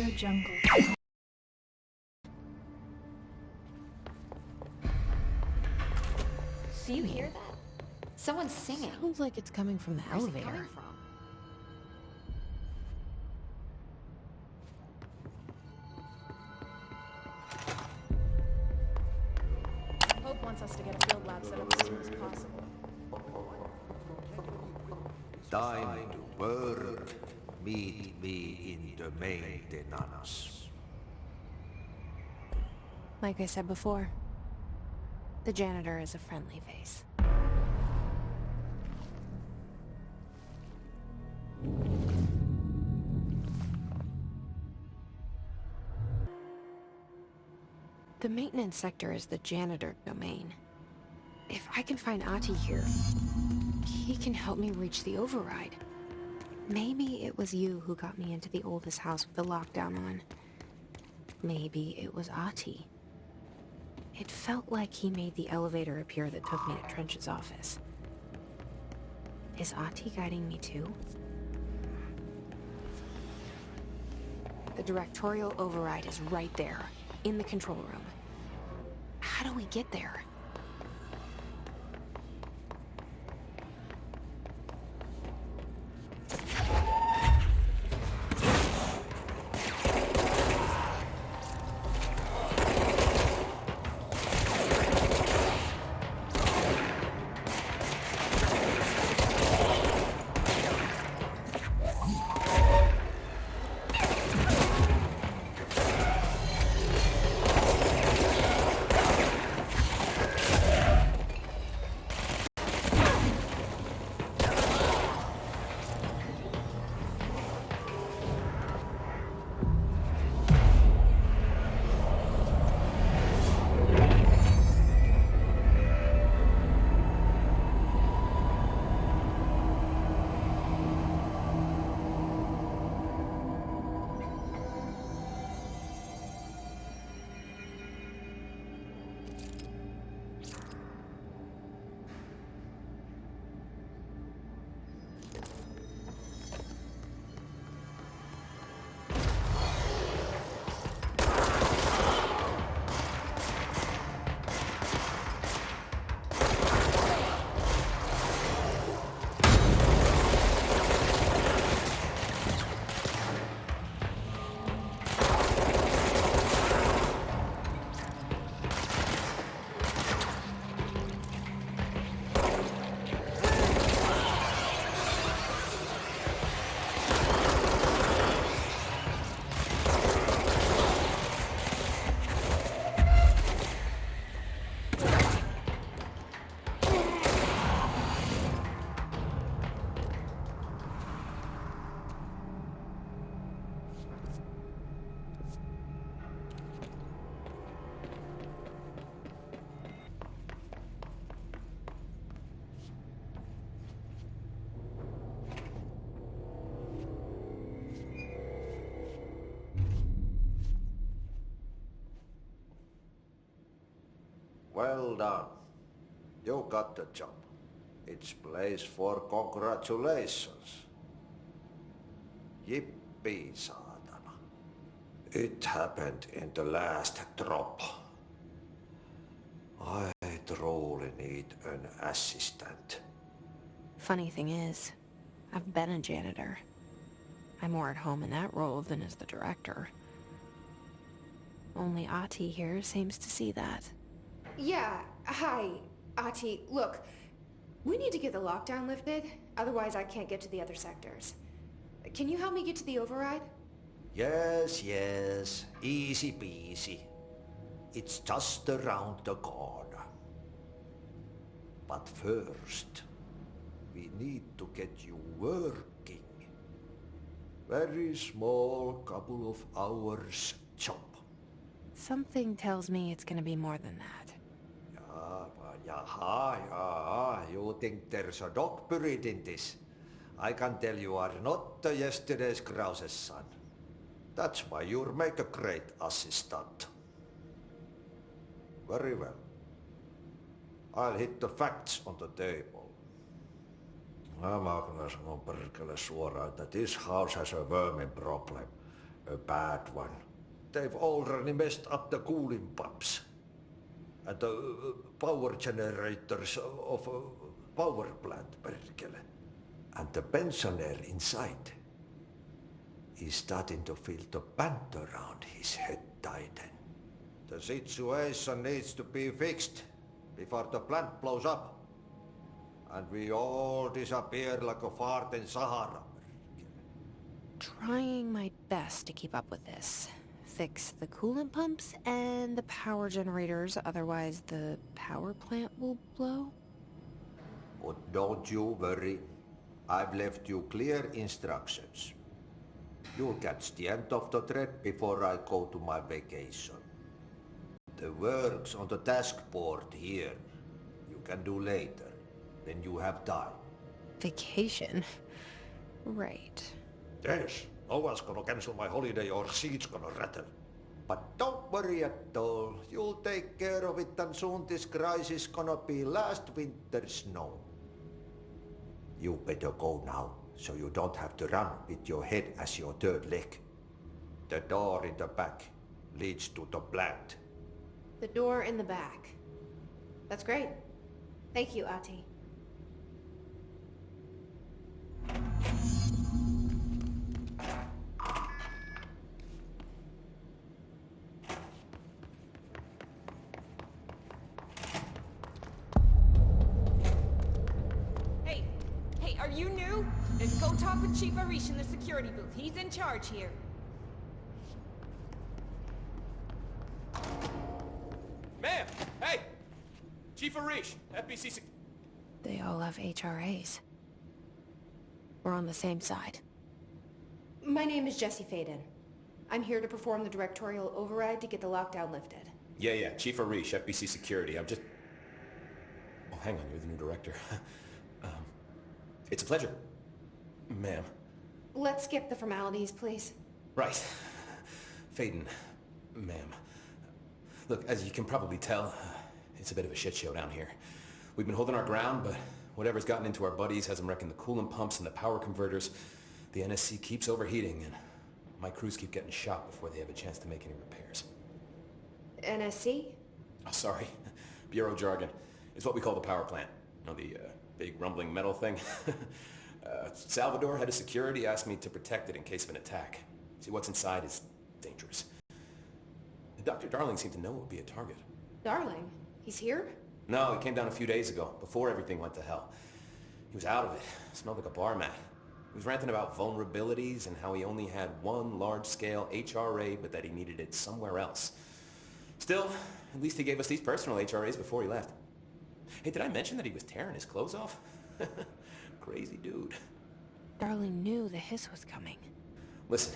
Audio jungle. Do you hear that? Someone's singing. Sounds like it's coming from the Where's it elevator. coming from? Hope wants us to get a field lab set up as soon as possible. Time to work. Meet me in the maintenance. Like I said before, the janitor is a friendly face. The maintenance sector is the janitor domain. If I can find Ahti here, he can help me reach the override. Maybe it was you who got me into the oldest house with the lockdown on. Maybe it was Ahti. It felt like he made the elevator appear that took me to Trench's office. Is Ahti guiding me too? The directorial override is right there, in the control room. How do we get there? Well done. You got the job. It's place for congratulations. Yippee, saatana. It happened in the last drop. I truly need an assistant. Funny thing is, I've been a janitor. I'm more at home in that role than as the director. Only Ahti here seems to see that. Yeah, hi, Ahti. Look, we need to get the lockdown lifted, otherwise I can't get to the other sectors. Can you help me get to the override? Yes, yes. Easy peasy. It's just around the corner. But first, we need to get you working. Very small, couple of hours job. Something tells me it's gonna be more than that. Yeah. You think there's a dog buried in this? I can tell you are not yesterday's Krause's son. That's why you'll make a great assistant. Very well. I'll hit the facts on the table. Mä kyllä sanon perkele suoraan, että this house has a vermin problem. A bad one. They've already messed up the cooling pumps. And the power generators of a power plant, perkele. And the pensioner inside is starting to feel the band around his head tighten. The situation needs to be fixed before the plant blows up. And we all disappear like a fart in Sahara. Trying my best to keep up with this. Fix the coolant pumps and the power generators, otherwise the power plant will blow. But don't you worry. I've left you clear instructions. You'll catch the end of the thread before I go to my vacation. The work's on the task board here. You can do later, when you have time. Vacation? Right. Yes, no one's gonna cancel my holiday or seat's gonna rattle. But don't worry at all. You'll take care of it and soon this crisis gonna be last winter's snow. You better go now, so you don't have to run with your head as your third leg. The door in the back leads to the plant. The door in the back. That's great. Thank you, Ahti. Hey, are you new? Then go talk with Chief Arish in the security booth. He's in charge here. Ma'am! Hey! Chief Arish, FBC They all have HRAs. We're on the same side. My name is Jesse Faden. I'm here to perform the directorial override to get the lockdown lifted. Yeah, Chief Arish, FBC Security. I'm just... Oh, hang on, you're the new director. It's a pleasure. Ma'am. Let's skip the formalities, please. Right. Faden, ma'am. Look, as you can probably tell, it's a bit of a shit show down here. We've been holding our ground, but whatever's gotten into our buddies has them wrecking the coolant pumps and the power converters. The NSC keeps overheating, and my crews keep getting shot before they have a chance to make any repairs. NSC? Oh, sorry. Bureau jargon. It's what we call the power plant. You know, the big rumbling metal thing? Salvador, head of security, asked me to protect it in case of an attack. See, what's inside is dangerous. Dr. Darling seemed to know it would be a target. Darling? He's here? No, he came down a few days ago, before everything went to hell. He was out of it. Smelled like a bar mat. He was ranting about vulnerabilities and how he only had one large-scale HRA, but that he needed it somewhere else. Still, at least he gave us these personal HRAs before he left. Hey, did I mention that he was tearing his clothes off? Crazy dude. Darling knew the hiss was coming. Listen,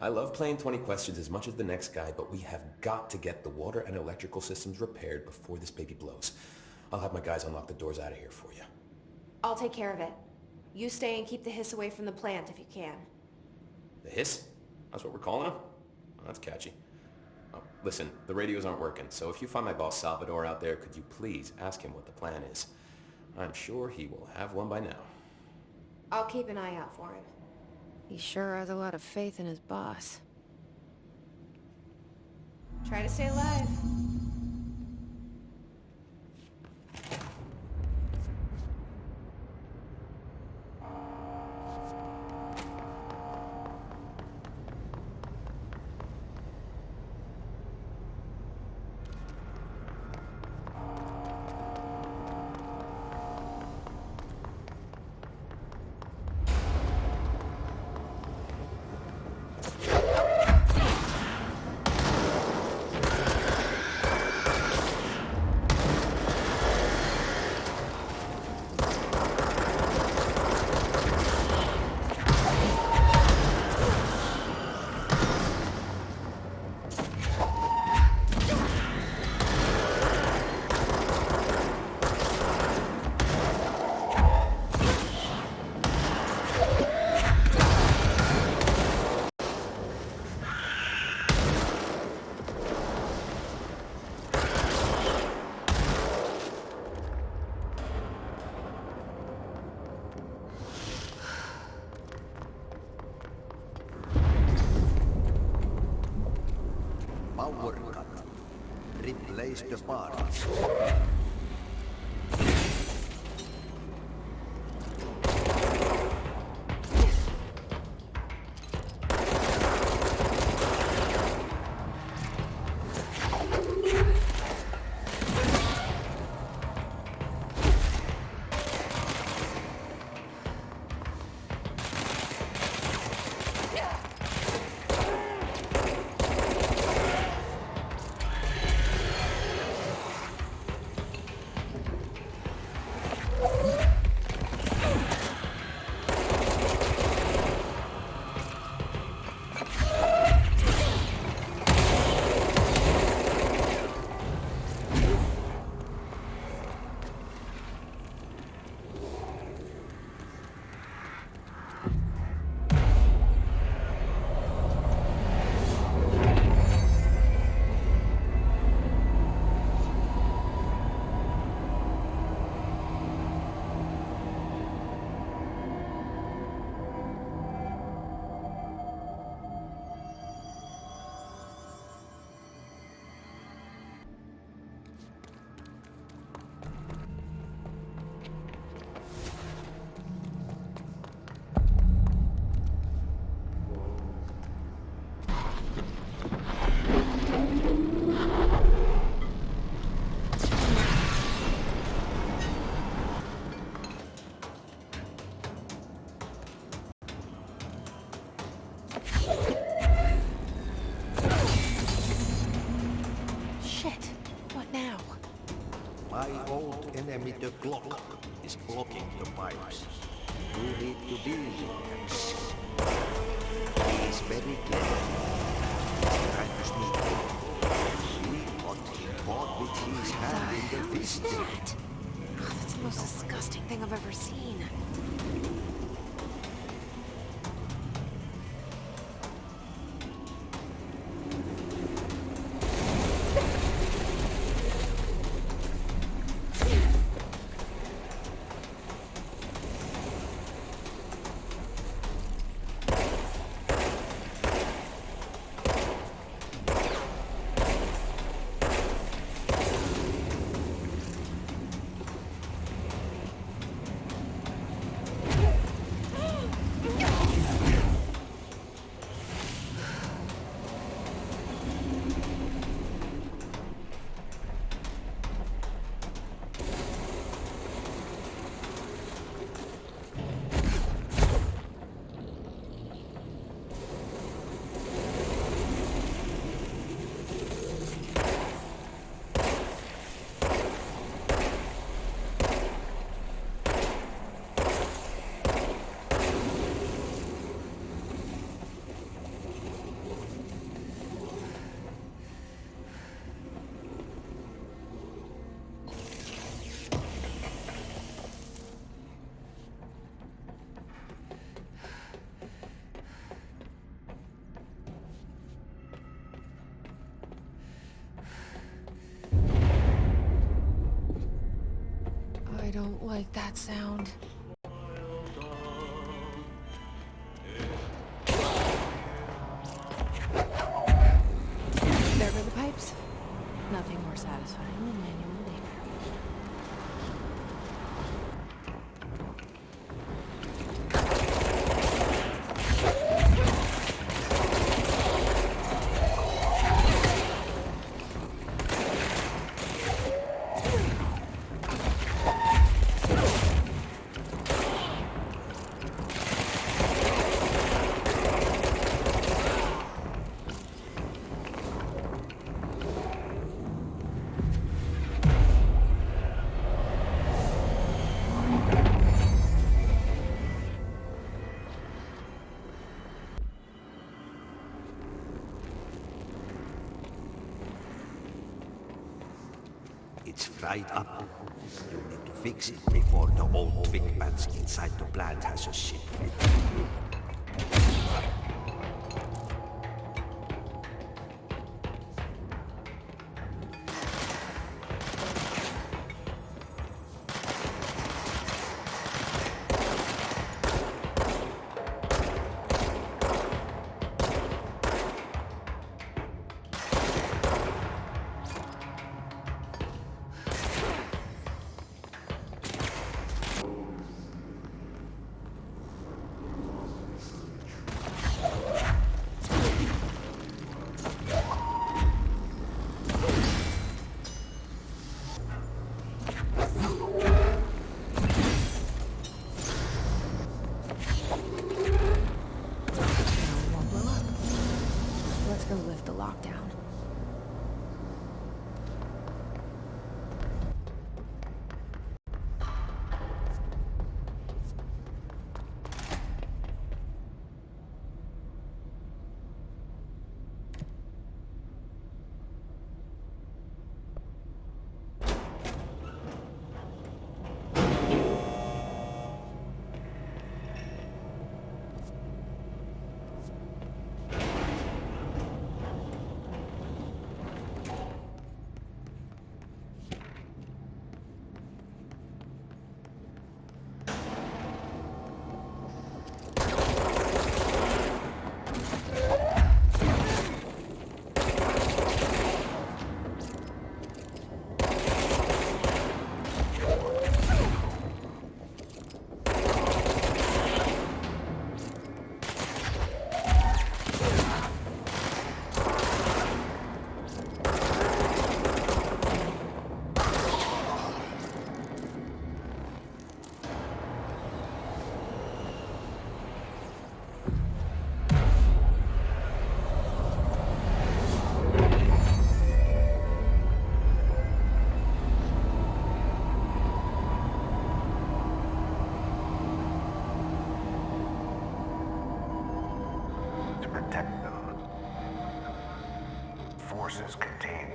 I love playing 20 questions as much as the next guy, but we have got to get the water and electrical systems repaired before this baby blows. I'll have my guys unlock the doors out of here for you. I'll take care of it. You stay and keep the hiss away from the plant if you can. The hiss? That's what we're calling him? Oh, that's catchy. Oh, listen, the radios aren't working, so if you find my boss Salvador out there, could you please ask him what the plan is? I'm sure he will have one by now. I'll keep an eye out for him. He sure has a lot of faith in his boss. Try to stay alive. replace the parts. Enemy, the clock, is blocking the pipes. You need to deal with them. He is very clever. He's trying to sneak in. See what he bought with his hand in the visiting. Oh, that's the most disgusting thing I've ever seen. I don't like that sound. There go the pipes. Nothing more satisfying than manual labor. It's fried up. You need to fix it before the old twig bats inside the plant has a shit fit. lockdown. Protect those forces contained.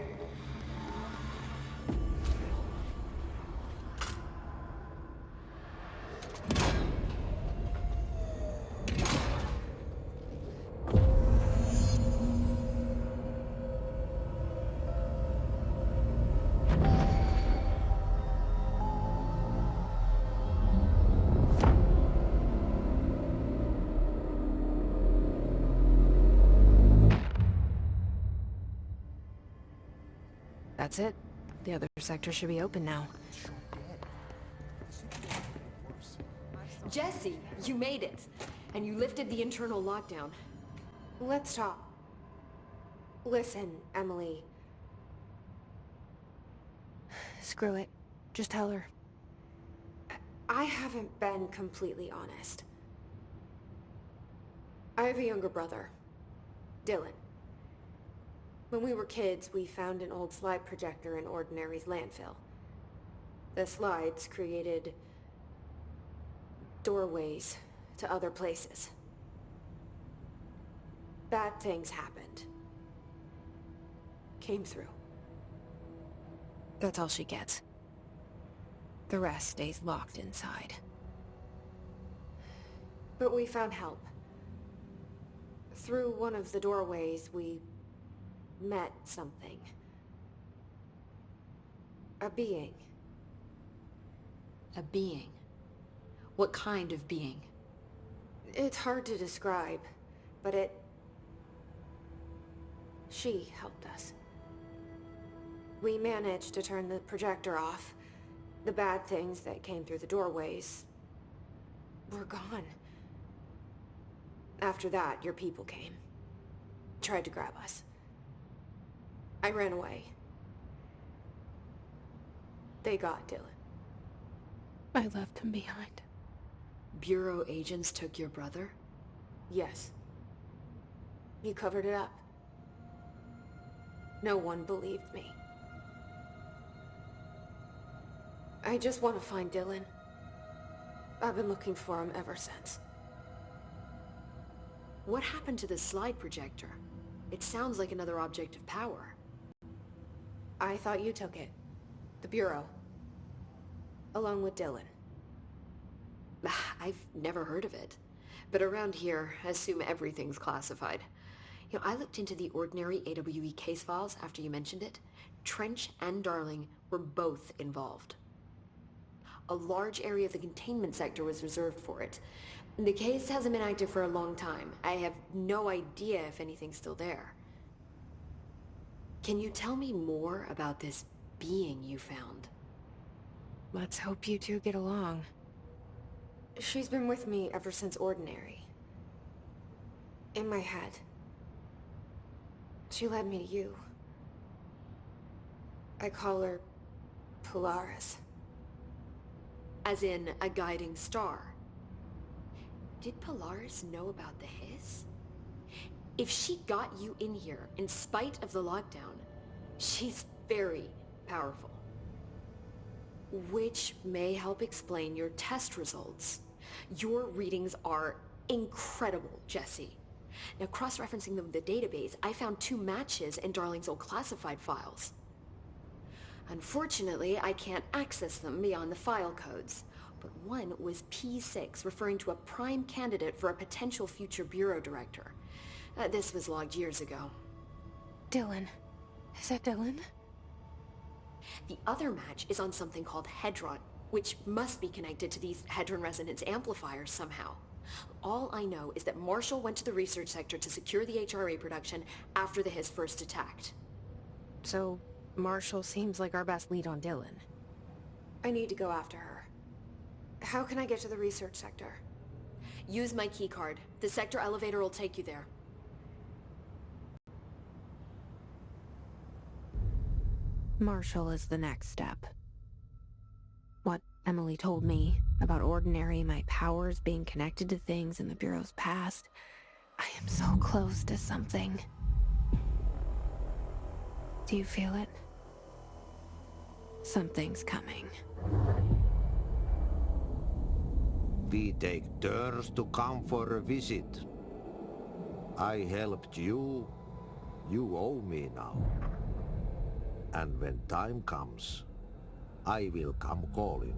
That's it. The other sector should be open now. Jesse, you made it. And you lifted the internal lockdown. Let's talk. Listen, Emily. Screw it. Just tell her. I haven't been completely honest. I have a younger brother, Dylan. When we were kids, we found an old slide projector in Ordinary's landfill. The slides created doorways to other places. Bad things happened. Came through. That's all she gets. The rest stays locked inside. But we found help. Through one of the doorways, we met something. A being. A being? What kind of being? It's hard to describe, but she helped us. We managed to turn the projector off. The bad things that came through the doorways were gone. After that, your people came. Tried to grab us. I ran away. They got Dylan. I left him behind. Bureau agents took your brother? Yes. You covered it up. No one believed me. I just want to find Dylan. I've been looking for him ever since. What happened to the slide projector? It sounds like another object of power. I thought you took it. The Bureau. Along with Dylan. I've never heard of it. But around here, I assume everything's classified. You know, I looked into the Ordinary AWE case files after you mentioned it. Trench and Darling were both involved. A large area of the containment sector was reserved for it. The case hasn't been active for a long time. I have no idea if anything's still there. Can you tell me more about this being you found? Let's hope you two get along. She's been with me ever since Ordinary. In my head. She led me to you. I call her Polaris. As in a guiding star. Did Polaris know about the hiss? If she got you in here in spite of the lockdown, she's very powerful. Which may help explain your test results. Your readings are incredible, Jesse. Now, cross-referencing them with the database, I found 2 matches in Darling's old classified files. Unfortunately, I can't access them beyond the file codes, but one was P6, referring to a prime candidate for a potential future bureau director. This was logged years ago. Dylan. Is that Dylan? The other match is on something called Hedron, which must be connected to these Hedron resonance amplifiers somehow. All I know is that Marshall went to the research sector to secure the HRA production after the Hiss first attacked. So, Marshall seems like our best lead on Dylan. I need to go after her. How can I get to the research sector? Use my keycard. The sector elevator will take you there. Marshall is the next step. What Emily told me about Ordinary, my powers being connected to things in the Bureau's past, I am so close to something. Do you feel it? Something's coming. We take turns to come for a visit. I helped you. You owe me now. And when time comes, I will come calling.